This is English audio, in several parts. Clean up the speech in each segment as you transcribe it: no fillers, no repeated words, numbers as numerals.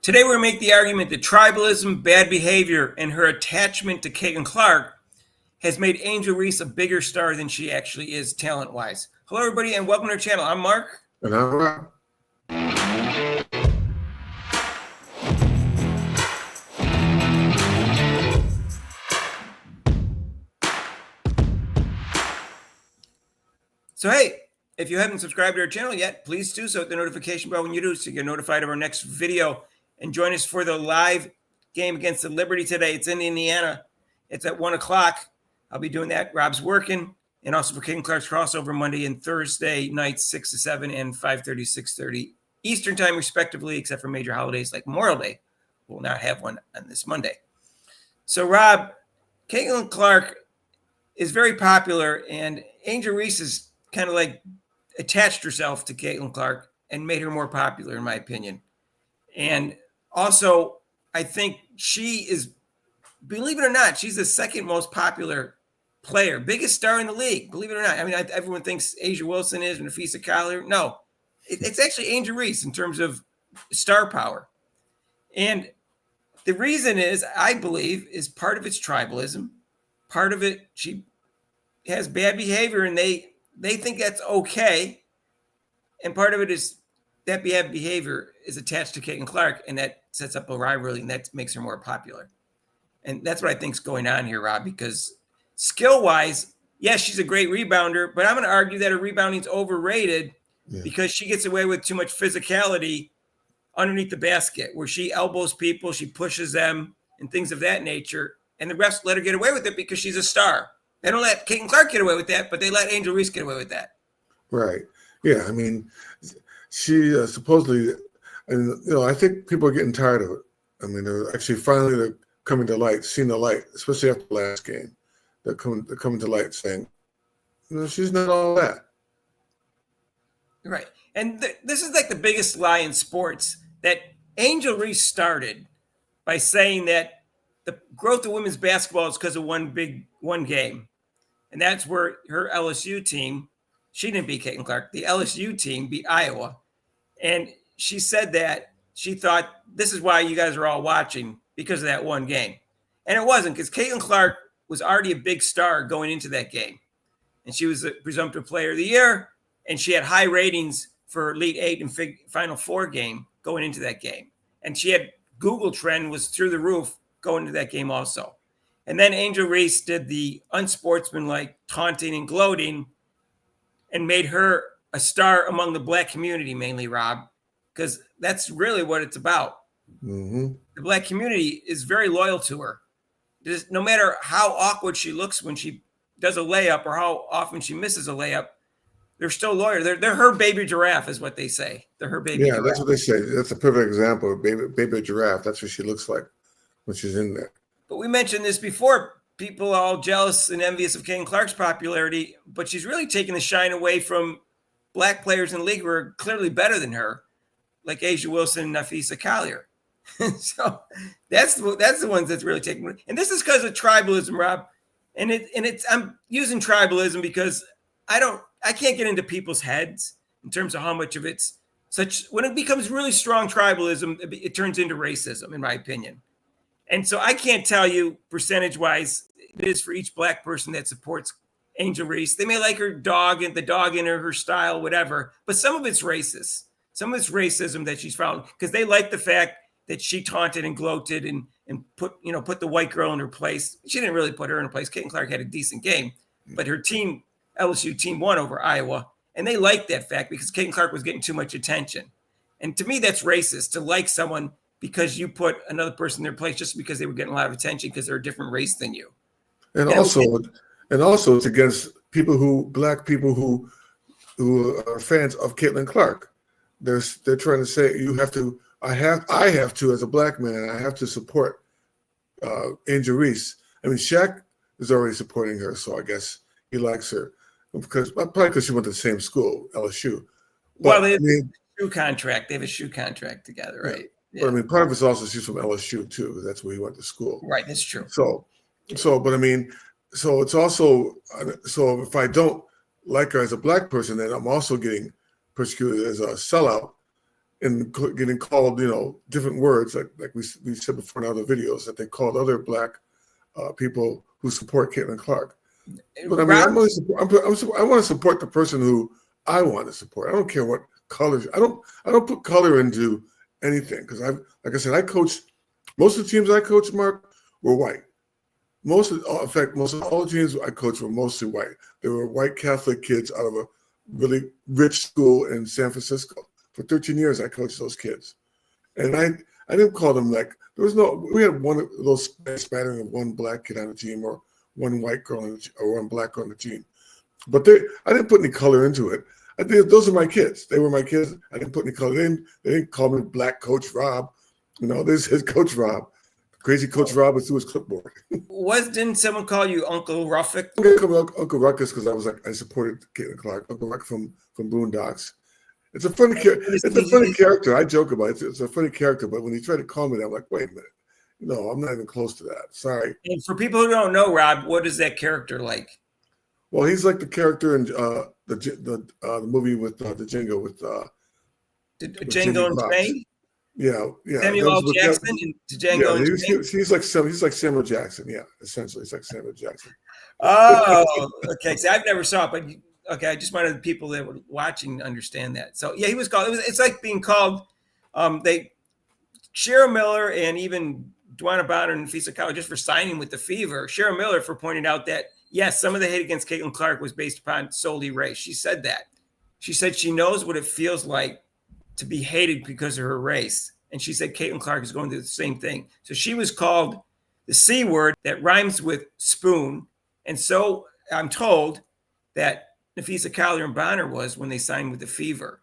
Today we're going to make the argument that tribalism, bad behavior, and her attachment to Caitlin Clark has made Angel Reese a bigger star than she actually is talent-wise. Hello, everybody, and welcome to our channel. I'm Mark. And I'm Rob. So, hey, if you haven't subscribed to our channel yet, please do so. Hit the notification bell when you do so you get notified of our next video. And join us for the live game against the Liberty today. It's in Indiana. It's at 1 o'clock. I'll be doing that. Rob's working. And also for Caitlin Clark's crossover Monday and Thursday nights, 6 to 7 and 5:30 to 6:30 Eastern time, respectively, except for major holidays like Memorial Day. We'll not have one on this Monday. So, Rob, Caitlin Clark is very popular, and Angel Reese is kind of like attached herself to Caitlin Clark and made her more popular, in my opinion. And also, I think she is, believe it or not, she's the second most popular player, biggest star in the league, believe it or not. I mean, everyone thinks A'ja Wilson is, and Nafisa Collier. No, it's actually Angel Reese in terms of star power. And the reason is, I believe, is part of it's tribalism. Part of it, she has bad behavior, and they think that's okay. And part of it is that bad behavior is attached to Caitlin Clark, and that sets up a rivalry, and that makes her more popular. And that's what I think is going on here, Rob, because skill-wise, yes, she's a great rebounder, but I'm going to argue that her rebounding is overrated because she gets away with too much physicality underneath the basket, where she elbows people, she pushes them, and things of that nature. And the refs let her get away with it because she's a star. They don't let Caitlin Clark get away with that, but they let Angel Reese get away with that. Right. Yeah. I mean, she supposedly, and I think people are getting tired of it. I mean, they're actually finally coming to light, seeing the light, especially after the last game. They're coming to light, saying, she's not all that. Right. And this is like the biggest lie in sports, that Angel Reese started by saying that the growth of women's basketball is because of one game. And that's where her LSU team, she didn't beat Caitlin Clark, the LSU team beat Iowa. And she said that she thought this is why you guys are all watching, because of that one game. And it wasn't, because Caitlin Clark was already a big star going into that game. And she was the presumptive player of the year, and she had high ratings for Elite Eight and Final Four game going into that game. And she had Google trend was through the roof going into that game also. And then Angel Reese did the unsportsmanlike taunting and gloating and made her a star among the black community, mainly, Rob, because that's really what it's about. Mm-hmm. The black community is very loyal to her. No matter how awkward she looks when she does a layup or how often she misses a layup, they're still loyal. They're her baby giraffe, is what they say. They're her baby giraffe. Yeah, that's what they say. That's a perfect example of baby giraffe. That's what she looks like when she's in there. But we mentioned this before. People are all jealous and envious of Caitlin Clark's popularity, but she's really taking the shine away from black players in the league who are clearly better than her, like A'ja Wilson and Nafisa Collier. So that's the ones that's really taking. And this is because of tribalism, Rob. And it's I'm using tribalism because I can't get into people's heads in terms of how much of it's such. When it becomes really strong tribalism, it turns into racism, in my opinion. And so I can't tell you percentage-wise it is for each black person that supports Angel Reese. They may like her dog and the dog in her style, whatever, but some of it's racist. Some of it's racism that she's found because they like the fact that she taunted and gloated and put the white girl in her place. She didn't really put her in her place. Caitlin Clark had a decent game, but her team, LSU team, won over Iowa, and they liked that fact because Caitlin Clark was getting too much attention. And to me, that's racist, to like someone because you put another person in their place just because they were getting a lot of attention because they're a different race than you. And also it's against black people who are fans of Caitlin Clark. They're trying to say I have to as a black man, I have to support Angel Reese. I mean, Shaq is already supporting her, so I guess he likes her probably because she went to the same school, LSU. But, they have a shoe contract. They have a shoe contract together, right? Yeah. But I mean, part of it's also she's from LSU too. That's where he went to school. Right, that's true. But I mean, so it's also if I don't like her as a black person, then I'm also getting persecuted as a sellout and getting called, different words like we said before in other videos that they called other black people who support Caitlin Clark. But I mean, I want to support the person who I want to support. I don't care what colors. I don't put color into anything because like I said, I coached most of the teams I coached, Mark, were white. Most of all the teams I coached were mostly white. They were white Catholic kids out of a really rich school in San Francisco. For 13 years, I coached those kids, and I didn't call them like we had one of those spattering of one black kid on the team or one white girl or one black girl on the team, but I didn't put any color into it. Those are my kids. They were my kids. I didn't put any color. They didn't call me Black Coach Rob. This is Coach Rob. Crazy Coach Rob was through his clipboard. Didn't someone call you Uncle Ruffick? I called me Uncle Ruckus because I supported Caitlin Clark. Uncle Ruckus from Boondocks. It's a funny character. I joke about it. It's a funny character, but when he tried to call me, I'm like, wait a minute. No, I'm not even close to that. Sorry. And for people who don't know, Rob, what is that character like? Well, he's like the character in the movie with the Django with Django Unchained. Yeah. Samuel L. Jackson and Django Unchained. He's like Samuel Jackson. Yeah, essentially, he's like Samuel Jackson. Oh, okay. See, I've never saw it, but okay. I just wanted the people that were watching to understand that. So yeah, he was called. It's like being called. Cheryl Miller and even Dwana Bonner and Nafisa Khalil just for signing with the Fever. Cheryl Miller for pointing out that yes, some of the hate against Caitlin Clark was based upon solely race. She said that. She said she knows what it feels like to be hated because of her race. And she said Caitlin Clark is going through the same thing. So she was called the C word that rhymes with spoon. And so I'm told that Nafisa Khalil and Bonner was when they signed with the Fever.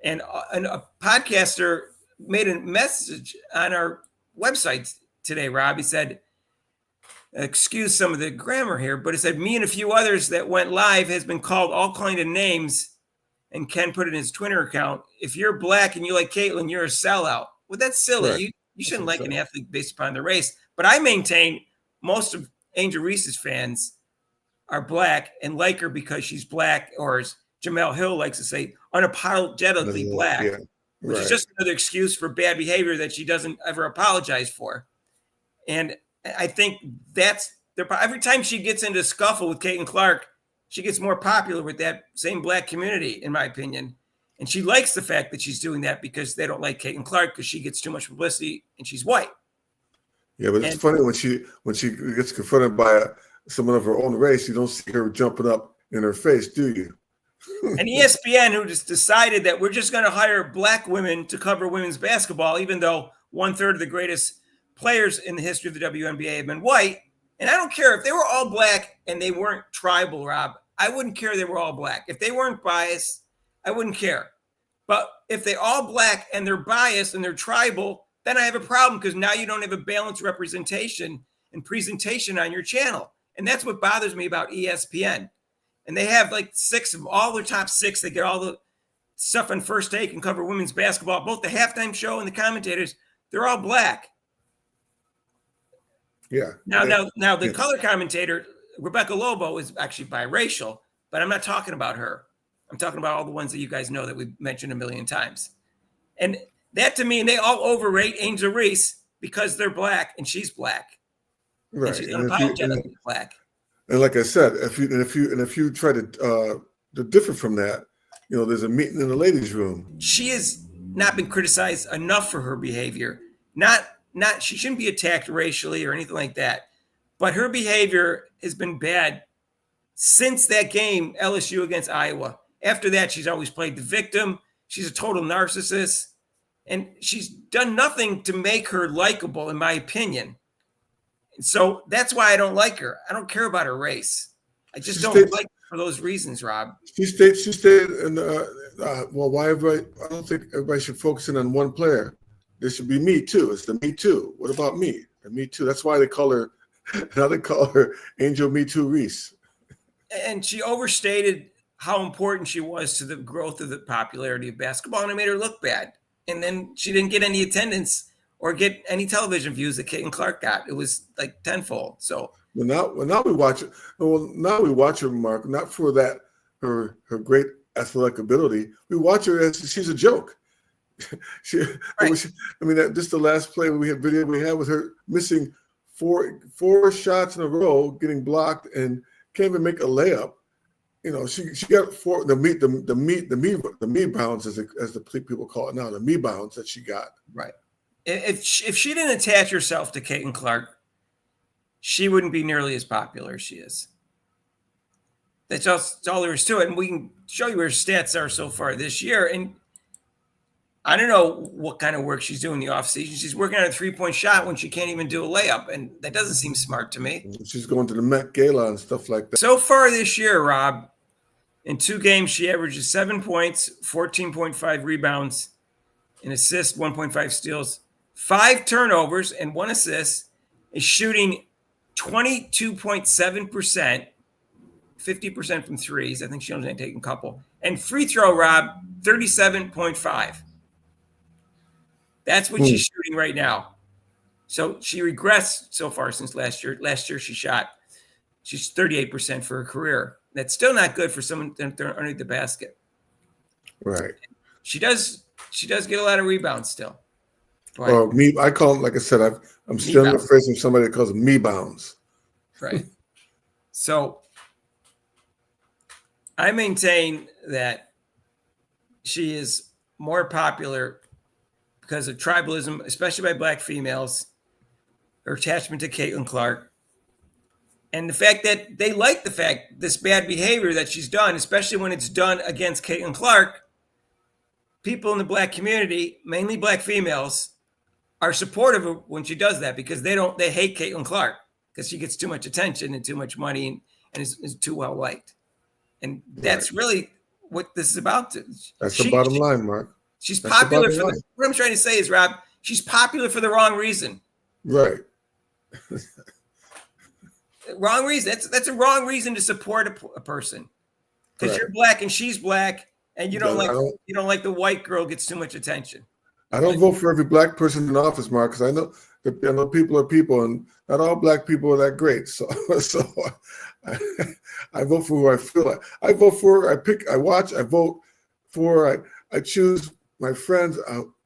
And a podcaster made a message on our website today, Rob. He said, excuse some of the grammar here, but it said, me and a few others that went live has been called all kind of names, and Ken put it in his Twitter account. If you're black and you like Caitlin, you're a sellout. Well, that's silly. Right. You shouldn't like an athlete based upon the race. But I maintain most of Angel Reese's fans are black and like her because she's black, or as Jamel Hill likes to say, unapologetically black, which is just another excuse for bad behavior that she doesn't ever apologize for. And I think every time she gets into a scuffle with Caitlin Clark, she gets more popular with that same black community, in my opinion. And she likes the fact that she's doing that because they don't like Caitlin Clark because she gets too much publicity and she's white. Yeah, but it's funny when she gets confronted by someone of her own race, you don't see her jumping up in her face, do you? And ESPN, who just decided that we're just going to hire black women to cover women's basketball, even though 1/3 of the greatest players in the history of the WNBA have been white. And I don't care if they were all black and they weren't tribal, Rob. I wouldn't care they were all black. If they weren't biased, I wouldn't care. But if they're all black and they're biased and they're tribal, then I have a problem because now you don't have a balanced representation and presentation on your channel. And that's what bothers me about ESPN. And they have like 6 of all their top 6. They get all the stuff on First Take and cover women's basketball. Both the halftime show and the commentators, they're all black. Yeah. Now the color commentator, Rebecca Lobo, is actually biracial, but I'm not talking about her. I'm talking about all the ones that you guys know that we've mentioned a million times. And that to me, and they all overrate Angel Reese because they're black and she's black. Right. And she's unapologetically black. And like I said, if you try to differ from that, there's a meeting in the ladies' room. She has not been criticized enough for her behavior. She shouldn't be attacked racially or anything like that. But her behavior has been bad since that game, LSU against Iowa. After that, she's always played the victim. She's a total narcissist. And she's done nothing to make her likable, in my opinion. And so that's why I don't like her. I don't care about her race. I just don't like her for those reasons, Rob. She stayed in why everybody, I don't think everybody should focus in on one player. There should be me too. It's the me too. What about me? The me too. That's why they call her Angel Me Too Reese. And she overstated how important she was to the growth of the popularity of basketball, and it made her look bad. And then she didn't get any attendance or get any television views that Caitlin Clark got. It was like tenfold. So now we watch it. Well, now we watch her, Mark, not for that her great athletic ability. We watch her as she's a joke. She, Right. I mean, just the last play we had with her missing four shots in a row, getting blocked, and can't even make a layup. You know, she got the me bounds, as the people call it now, the me bounds that she got. Right. If she didn't attach herself to Caitlin Clark, she wouldn't be nearly as popular as she is. That's all there is to it. And we can show you where her stats are so far this year. And I don't know what kind of work she's doing in the offseason. She's working on a three-point shot when she can't even do a layup. And that doesn't seem smart to me. She's going to the Met Gala and stuff like that. So far this year, Rob, in 2 games, she averages 7 points, 14.5 rebounds, an assist, 1.5 steals, 5 turnovers, and 1 assist, is shooting 22.7%, 50% from threes. I think she only taken a couple. And free throw, Rob, 37.5. That's what she's shooting right now. So she regressed so far since last year. Last year she's 38% for her career. That's still not good for someone underneath the basket. Right. She does get a lot of rebounds still. But Or I call them, like I said, I'm still in the face of somebody that calls them me bounds. Right. So I maintain that she is more popular because of tribalism, especially by Black females, her attachment to Caitlin Clark, and the fact that they like this bad behavior that she's done, especially when it's done against Caitlin Clark. People in the Black community, mainly Black females, are supportive of when she does that because they hate Caitlin Clark because she gets too much attention and too much money and is too well liked. And that's really what this is about. That's the bottom line, Mark. She's popular for what I'm trying to say is, Rob, she's popular for the wrong reason. Right. Wrong reason. That's a wrong reason to support a person. Because you're Black and she's Black and you don't like the white girl gets too much attention. I don't vote for every Black person in office, Mark, because I know people are people, and not all Black people are that great. So I vote for who I feel like. I vote for. I pick. I watch. I vote for. I choose my friends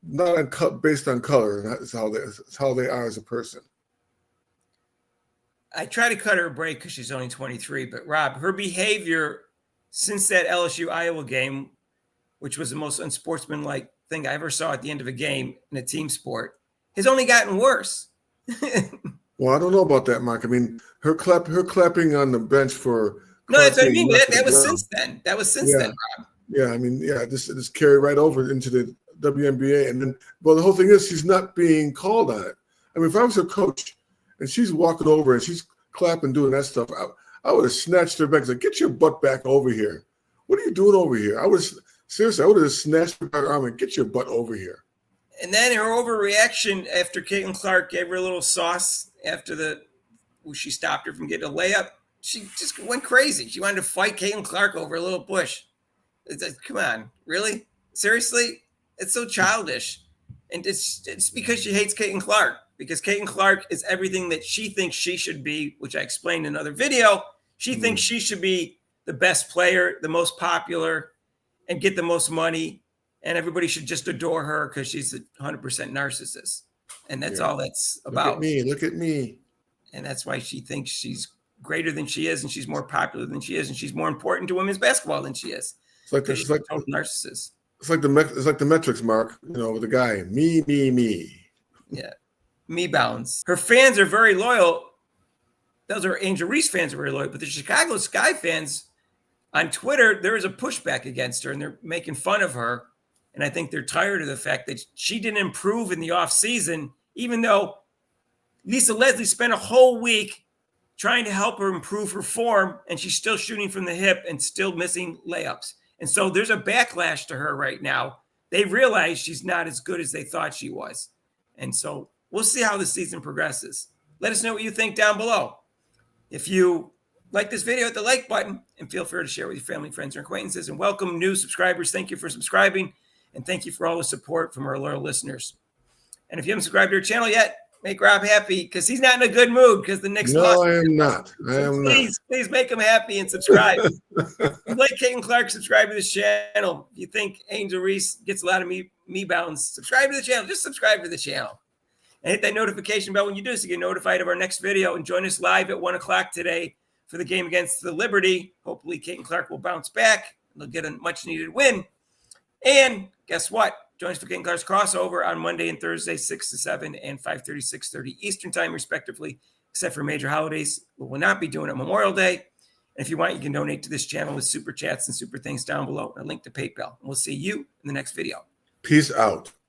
not based on color. That's how they are as a person. I try to cut her a break because she's only 23. But Rob, her behavior since that LSU Iowa game, which was the most unsportsmanlike thing I ever saw at the end of a game in a team sport, has only gotten worse. Well, I don't know about that, Mark. I mean, her clapping on the bench for that's what I mean. That was since then. That was since then, Rob. Yeah, I mean, this carried right over into the WNBA, and then, well, the whole thing is she's not being called on it. I mean, if I was her coach and she's walking over and she's clapping, doing that stuff, I would have snatched her back and said, "Get your butt back over here. What are you doing over here?" I would have snatched her by her arm and get your butt over here. And then her overreaction after Caitlin Clark gave her a little sauce after she stopped her from getting a layup. She just went crazy. She wanted to fight Caitlin Clark over a little bush. It's like, come on, really? Seriously? It's so childish. And it's because she hates Caitlin Clark. Because Caitlin Clark is everything that she thinks she should be, which I explained in another video. She thinks she should be the best player, the most popular, and get the most money. And everybody should just adore her because she's a 100% narcissist. And that's all that's about. Look at me. And that's why she thinks she's greater than she is, and she's more popular than she is, and she's more important to women's basketball than she is. It's like a total narcissist. It's like the metrics, Mark. With the guy, me. Yeah, me bounds. Her fans are very loyal. Those are Angel Reese fans are very loyal, but the Chicago Sky fans on Twitter, there is a pushback against her, and they're making fun of her. And I think they're tired of the fact that she didn't improve in the offseason, even though Lisa Leslie spent a whole week trying to help her improve her form, and she's still shooting from the hip and still missing layups. And so there's a backlash to her right now. They realize she's not as good as they thought she was. And so we'll see how the season progresses. Let us know what you think down below. If you like this video, hit the like button and feel free to share with your family, friends, and acquaintances. And welcome new subscribers. Thank you for subscribing. And thank you for all the support from our loyal listeners. And if you haven't subscribed to our channel yet, make Rob happy because he's not in a good mood because the Knicks lost. No, I am not. Please make him happy and subscribe. If you like Caitlin Clark, subscribe to this channel. If you think Angel Reese gets a lot of me me bounds. Subscribe to the channel. Just subscribe to the channel. And hit that notification bell when you do so you get notified of our next video. And join us live at 1 o'clock today for the game against the Liberty. Hopefully, Caitlin Clark will bounce back. They'll get a much-needed win. And guess what? Join us for Caitlin Clark's crossover on Monday and Thursday, 6 to 7 and 5:30, 6:30 Eastern Time, respectively, except for major holidays. We will not be doing it Memorial Day. And if you want, you can donate to this channel with super chats and super things down below. A link to PayPal. And we'll see you in the next video. Peace out.